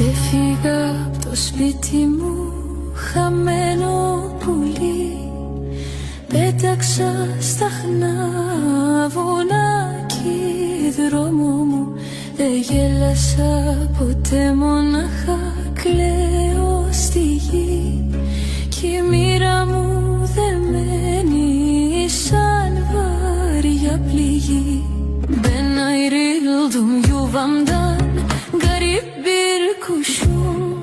Ξέφυγα από το σπίτι μου χαμένο πουλί, πέταξα σταχνά βουνά κι δρόμο μου. Δεν γέλασα ποτέ, μονάχα κλαίω στη γη κι η μοίρα μου δεμένη σαν βάρια πληγή. Ben ayrıldım yuvamdan garip bir kuşum,